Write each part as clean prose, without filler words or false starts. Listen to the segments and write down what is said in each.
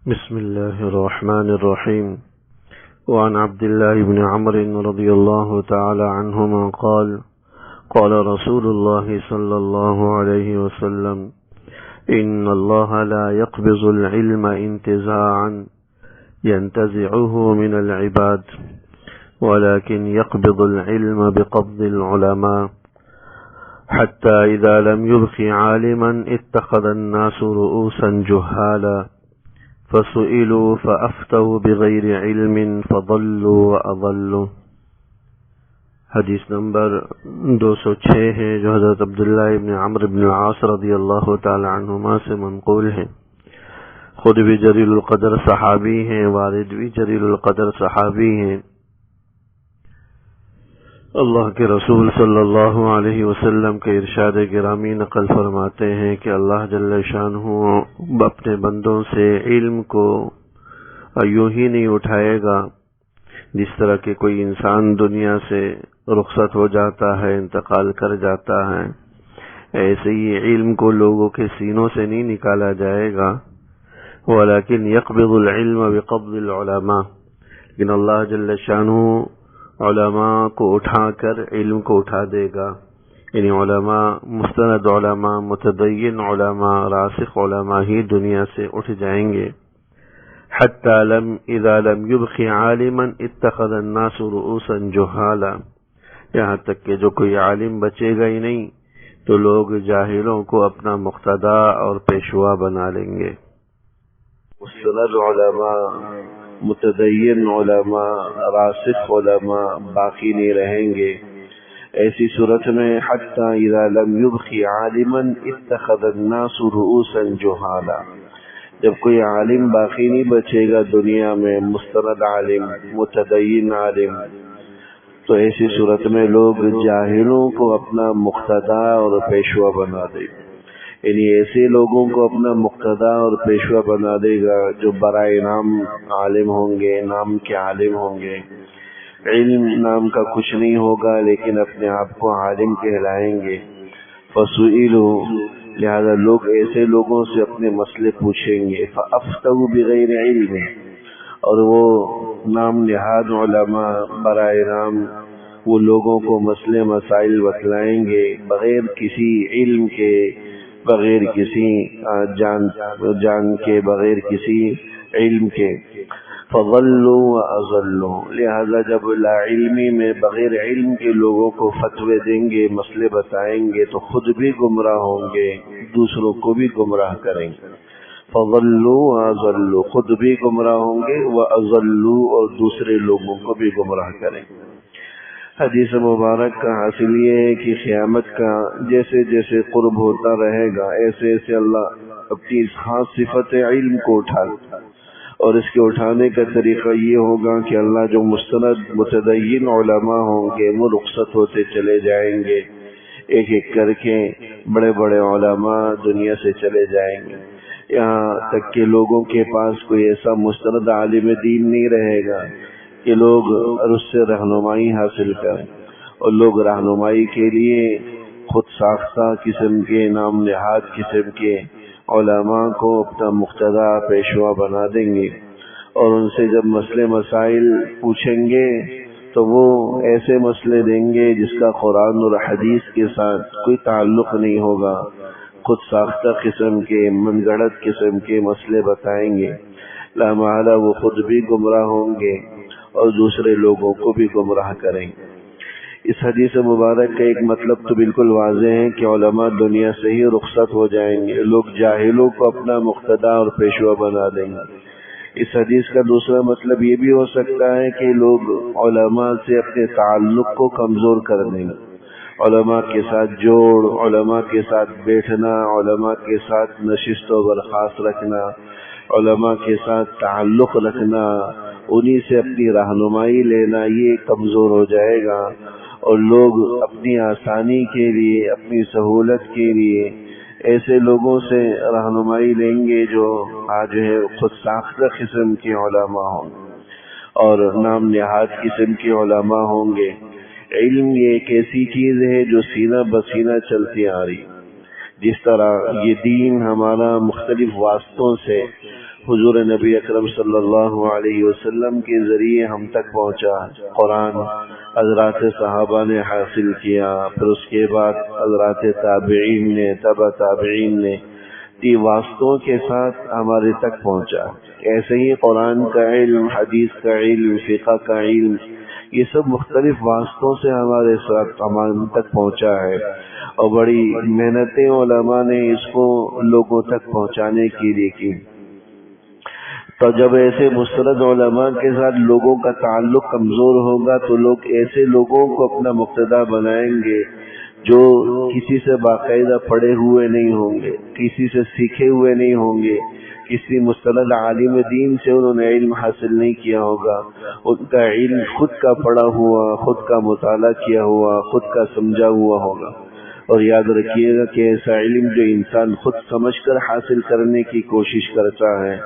بسم الله الرحمن الرحيم. وعن عبد الله بن عمرو رضي الله تعالى عنهما قال قال رسول الله صلى الله عليه وسلم: إن الله لا يقبض العلم انتزاعا ينتزعه من العباد، ولكن يقبض العلم بقبض العلماء، حتى إذا لم يبق عالما اتخذ الناس رؤوسا جهالا فسئلوا فأفتوا بغير علم فضلوا وأضلوا۔ حدیث نمبر 206 ہے، جو حضرت عبداللہ ابن عمرو بن العاص رضی اللہ تعالی عنہما سے منقول ہے۔ خود بھی جلیل القدر صحابی ہیں، والد بھی جلیل القدر صحابی ہیں۔ اللہ کے رسول صلی اللہ علیہ وسلم کے ارشاد گرامی نقل فرماتے ہیں کہ اللہ جل شانہ اپنے بندوں سے علم کو یوں ہی نہیں اٹھائے گا جس طرح کہ کوئی انسان دنیا سے رخصت ہو جاتا ہے، انتقال کر جاتا ہے، ایسے ہی علم کو لوگوں کے سینوں سے نہیں نکالا جائے گا۔ ولیکن یقبض العلم بقبض العلماء، لیکن اللہ جل شانہ علماء کو اٹھا کر علم کو اٹھا دے گا، یعنی علماء، مستند علماء، متدین علماء، راسخ علماء ہی دنیا سے اٹھ جائیں گے۔ حتی اذا لم يبق عالما اتخذ الناس رؤوسا جہالا، یہاں تک کہ جو کوئی عالم بچے گا ہی نہیں تو لوگ جاہلوں کو اپنا مقتدا اور پیشوا بنا لیں گے۔ مستند علماء، متدین علماء، راسخ علماء باقی نہیں رہیں گے۔ ایسی صورت میں حتی اذا لم يبق عالما اتخذ الناس رؤوسا جہالا، جب کوئی عالم باقی نہیں بچے گا دنیا میں، مستند عالم، متدین عالم، تو ایسی صورت میں لوگ جاہلوں کو اپنا مقتدا اور پیشوا بنا دیں گے، یعنی ایسے لوگوں کو اپنا مقتدا اور پیشوا بنا دے گا جو برائے نام عالم ہوں گے، نام کے عالم ہوں گے، علم نام کا کچھ نہیں ہوگا لیکن اپنے آپ کو عالم کہلائیں گے۔ فسئلوا، لہذا لوگ ایسے لوگوں سے اپنے مسئلے پوچھیں گے، فافتوا بغیر علم، اور وہ نام نہاد علماء برائے نام وہ لوگوں کو مسئلے مسائل بتلائیں گے بغیر کسی علم کے، بغیر کسی جان کے، بغیر کسی علم کے۔ فضلوا واضلوا، لہذا جب لا علمی میں بغیر علم کے لوگوں کو فتوے دیں گے، مسئلے بتائیں گے تو خود بھی گمراہ ہوں گے، دوسروں کو بھی گمراہ کریں گے۔ فضلوا واضلوا، خود بھی گمراہ ہوں گے، واضلوا، اور دوسرے لوگوں کو بھی گمراہ کریں گے۔ حدیث مبارک کا حاصل یہ ہے کہ قیامت کا جیسے جیسے قرب ہوتا رہے گا ایسے ایسے اللہ اپنی اس خاص صفت علم کو اٹھا، اور اس کے اٹھانے کا طریقہ یہ ہوگا کہ اللہ جو مستند متدین علماء ہوں گے وہ رخصت ہوتے چلے جائیں گے، ایک ایک کر کے بڑے بڑے علماء دنیا سے چلے جائیں گے، یہاں تک کہ لوگوں کے پاس کوئی ایسا مستند عالم دین نہیں رہے گا کہ لوگ اس سے رہنمائی حاصل کریں، اور لوگ رہنمائی کے لیے خود ساختہ قسم کے، نام نہاد قسم کے علماء کو اپنا مقتدا پیشوا بنا دیں گے، اور ان سے جب مسئلے مسائل پوچھیں گے تو وہ ایسے مسئلے دیں گے جس کا قرآن اور حدیث کے ساتھ کوئی تعلق نہیں ہوگا، خود ساختہ قسم کے، من گھڑت قسم کے مسئلے بتائیں گے، لا محالہ وہ خود بھی گمراہ ہوں گے اور دوسرے لوگوں کو بھی گمراہ کریں گے۔ اس حدیث مبارک کا ایک مطلب تو بالکل واضح ہے کہ علماء دنیا سے ہی رخصت ہو جائیں گے، لوگ جاہلوں کو اپنا مقتدا اور پیشوا بنا دیں گے۔ اس حدیث کا دوسرا مطلب یہ بھی ہو سکتا ہے کہ لوگ علماء سے اپنے تعلق کو کمزور کر دیں گے، علماء کے ساتھ جوڑ، علماء کے ساتھ بیٹھنا، علماء کے ساتھ نشست و برخاست رکھنا، علماء کے ساتھ تعلق رکھنا، انہی سے اپنی رہنمائی لینا، یہ کمزور ہو جائے گا، اور لوگ اپنی آسانی کے لیے، اپنی سہولت کے لیے ایسے لوگوں سے رہنمائی لیں گے جو آج ہے خود ساختہ قسم کے علماء ہوں گے اور نام نہاد قسم کے علماء ہوں گے۔ علم یہ ایک ایسی چیز ہے جو سینہ بسینہ چلتی آ رہی، جس طرح یہ دین ہمارا مختلف واسطوں سے حضور نبی اکرم صلی اللہ علیہ وسلم کے ذریعے ہم تک پہنچا. قرآن حضرات صحابہ نے حاصل کیا، پھر اس کے بعد حضرات تابعین نے، تبع تابعین نے، واسطوں کے ساتھ ہمارے تک پہنچا. ایسے ہی قرآن کا علم، حدیث کا علم، فقہ کا علم، یہ سب مختلف واسطوں سے ہمارے ساتھ ہم تک پہنچا ہے، اور بڑی محنتیں علماء نے اس کو لوگوں تک پہنچانے کے لیے کی. تو جب ایسے مستند علماء کے ساتھ لوگوں کا تعلق کمزور ہوگا تو لوگ ایسے لوگوں کو اپنا مقتدا بنائیں گے جو کسی سے باقاعدہ پڑھے ہوئے نہیں ہوں گے، کسی سے سیکھے ہوئے نہیں ہوں گے، کسی مستند عالم دین سے انہوں نے علم حاصل نہیں کیا ہوگا. ان کا علم خود کا پڑھا ہوا، خود کا مطالعہ کیا ہوا، خود کا سمجھا ہوا ہوگا. اور یاد رکھیے گا کہ ایسا علم جو انسان خود سمجھ کر حاصل کرنے کی کوشش کرتا ہے،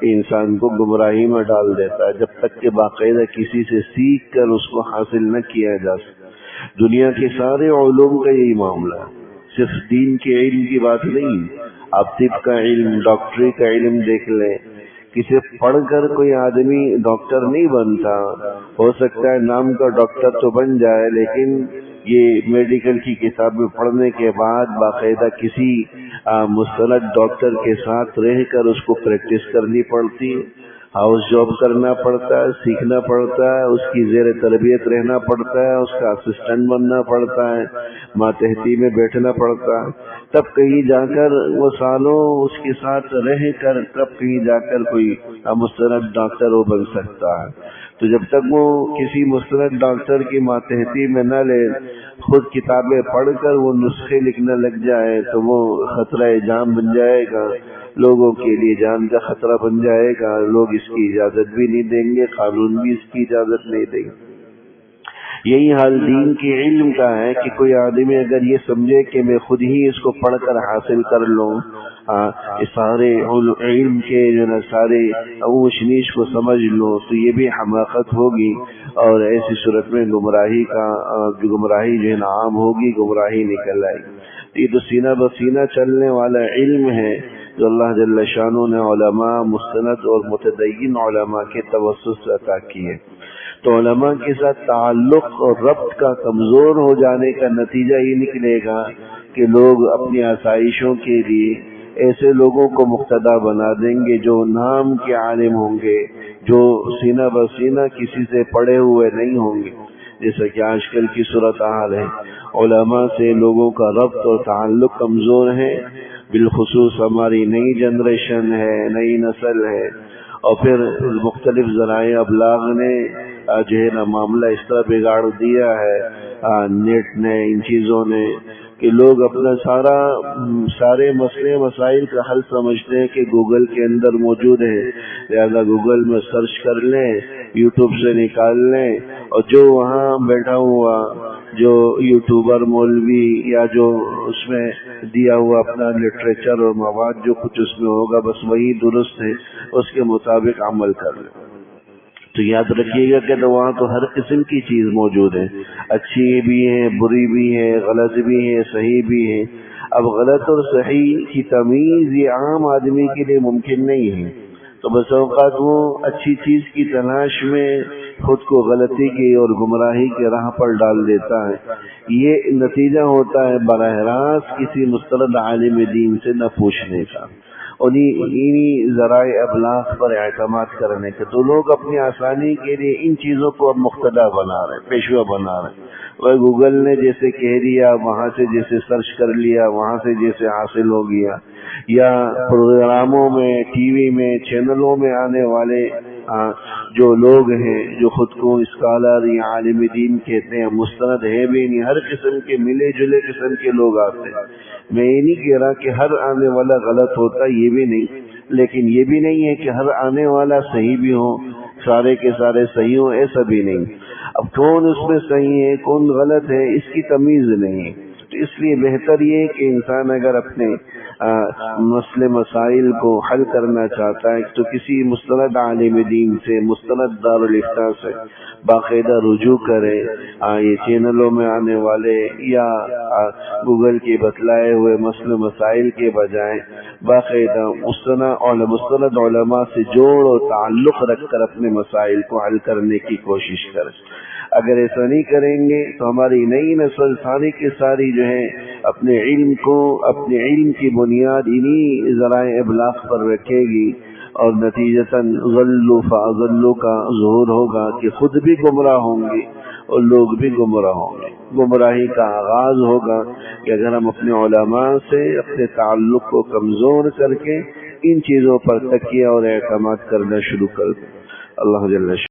انسان کو گمراہی میں ڈال دیتا ہے، جب تک کہ باقاعدہ کسی سے سیکھ کر اس کو حاصل نہ کیا جا سکے. دنیا کے سارے علوم کا یہی معاملہ ہے، صرف دین کے علم کی بات نہیں. آپ طب کا علم، ڈاکٹری کا علم دیکھ لیں، کسی پڑھ کر کوئی آدمی ڈاکٹر نہیں بنتا. ہو سکتا ہے نام کا ڈاکٹر تو بن جائے، لیکن یہ میڈیکل کی کتابیں پڑھنے کے بعد باقاعدہ کسی مستند ڈاکٹر کے ساتھ رہ کر اس کو پریکٹس کرنی پڑتی ہے، ہاؤس جاب کرنا پڑتا ہے، سیکھنا پڑتا ہے، اس کی زیر تربیت رہنا پڑتا ہے، اس کا اسسٹنٹ بننا پڑتا ہے، ماتحتی میں بیٹھنا پڑتا ہے. تب کہیں جا کر وہ سالوں اس کے ساتھ رہ کر تب کہیں جا کر کوئی مستند ڈاکٹر وہ بن سکتا ہے. تو جب تک وہ کسی مستند ڈاکٹر کی ماتحتی میں نہ لے، خود کتابیں پڑھ کر وہ نسخے لکھنے لگ جائے تو وہ خطرہ جان بن جائے گا، لوگوں کے لیے جان کا خطرہ بن جائے گا. لوگ اس کی اجازت بھی نہیں دیں گے، قانون بھی اس کی اجازت نہیں دیں گے. یہی حال دین کے علم کا ہے کہ کوئی آدمی اگر یہ سمجھے کہ میں خود ہی اس کو پڑھ کر حاصل کر لوں، سارے علم کے جو نا سارے اوش نیش کو سمجھ لوں، تو یہ بھی حماقت ہوگی، اور ایسی صورت میں گمراہی جو ہے نا عام ہوگی، گمراہی نکل آئے گی. یہ تو سینہ بسینہ چلنے والا علم ہے جو اللہ جل شانہ نے علماء، مستند اور متدین علماء کے توسط سے عطا کی ہے. تو علماء کے ساتھ تعلق اور ربط کا کمزور ہو جانے کا نتیجہ یہ نکلے گا کہ لوگ اپنی آسائشوں کے لیے ایسے لوگوں کو مقتدا بنا دیں گے جو نام کے عالم ہوں گے، جو سینہ بسینہ کسی سے پڑھے ہوئے نہیں ہوں گے. جیسا کہ آج کل کی صورتحال ہے، علماء سے لوگوں کا ربط اور تعلق کمزور ہے، بالخصوص ہماری نئی جنریشن ہے، نئی نسل ہے. اور پھر مختلف ذرائع ابلاغ نے جو ہے نا معاملہ اس طرح بگاڑ دیا ہے، نیٹ نے، ان چیزوں نے، کہ لوگ اپنا سارے مسئلے مسائل کا حل سمجھتے ہیں کہ گوگل کے اندر موجود ہے، لہذا گوگل میں سرچ کر لیں، یوٹیوب سے نکال لیں، اور جو وہاں بیٹھا ہوا جو یوٹیوبر مولوی یا جو اس میں دیا ہوا اپنا لٹریچر اور مواد جو کچھ اس میں ہوگا بس وہی درست ہے، اس کے مطابق عمل کر لیں. تو یاد رکھیے گا کہ وہاں تو ہر قسم کی چیز موجود ہے، اچھی بھی ہے، بری بھی ہے، غلط بھی ہے، صحیح بھی ہے. اب غلط اور صحیح کی تمیز یہ عام آدمی کے لیے ممکن نہیں ہے، تو بس اوقات وہ اچھی چیز کی تلاش میں خود کو غلطی کی اور گمراہی کے راہ پر ڈال دیتا ہے. یہ نتیجہ ہوتا ہے براہ راست کسی مستند عالم دین سے نہ پوچھنے کا، انہی ذرائع ابلاغ پر اعتماد کرنے کے. تو لوگ اپنی آسانی کے لیے ان چیزوں کو اب مقتدا بنا رہے، پیشوا بنا رہے. وہ گوگل نے جیسے کہہ دیا، وہاں سے جیسے سرچ کر لیا، وہاں سے جیسے حاصل ہو گیا، یا پروگراموں میں، ٹی وی میں، چینلوں میں آنے والے جو لوگ ہیں جو خود کو اسکالر یا عالم دین کہتے ہیں، مستند ہے بھی نہیں، ہر قسم کے ملے جلے قسم کے لوگ آتے ہیں. میں یہ نہیں کہہ رہا کہ ہر آنے والا غلط ہوتا، یہ بھی نہیں، لیکن یہ بھی نہیں ہے کہ ہر آنے والا صحیح بھی ہو، سارے کے سارے صحیح ہوں، ایسا بھی نہیں. اب کون اس میں صحیح ہے کون غلط ہے اس کی تمیز نہیں ہے. تو اس لیے بہتر یہ ہے کہ انسان اگر اپنے مسئلے مسائل کو حل کرنا چاہتا ہے تو کسی مستند عالم دین سے، مستند دارالافتاء سے باقاعدہ رجوع کرے. یہ چینلوں میں آنے والے یا گوگل کے بتلائے ہوئے مسئلے مسائل کے بجائے باقاعدہ مستند علماء سے جوڑ اور تعلق رکھ کر اپنے مسائل کو حل کرنے کی کوشش کرے. اگر ایسا نہیں کریں گے تو ہماری نئی نسل ساری کی ساری جو ہے اپنے علم کی بنیاد انہی ذرائع ابلاغ پر رکھے گی، اور نتیجتاً ضلوا فاضلوا کا ظہور ہوگا کہ خود بھی گمراہ ہوں گے اور لوگ بھی گمراہ ہوں گے. گمراہی کا آغاز ہوگا کہ اگر ہم اپنے علماء سے اپنے تعلق کو کمزور کر کے ان چیزوں پر تکیہ اور اعتماد کرنا شروع کر دیں. اللہ جل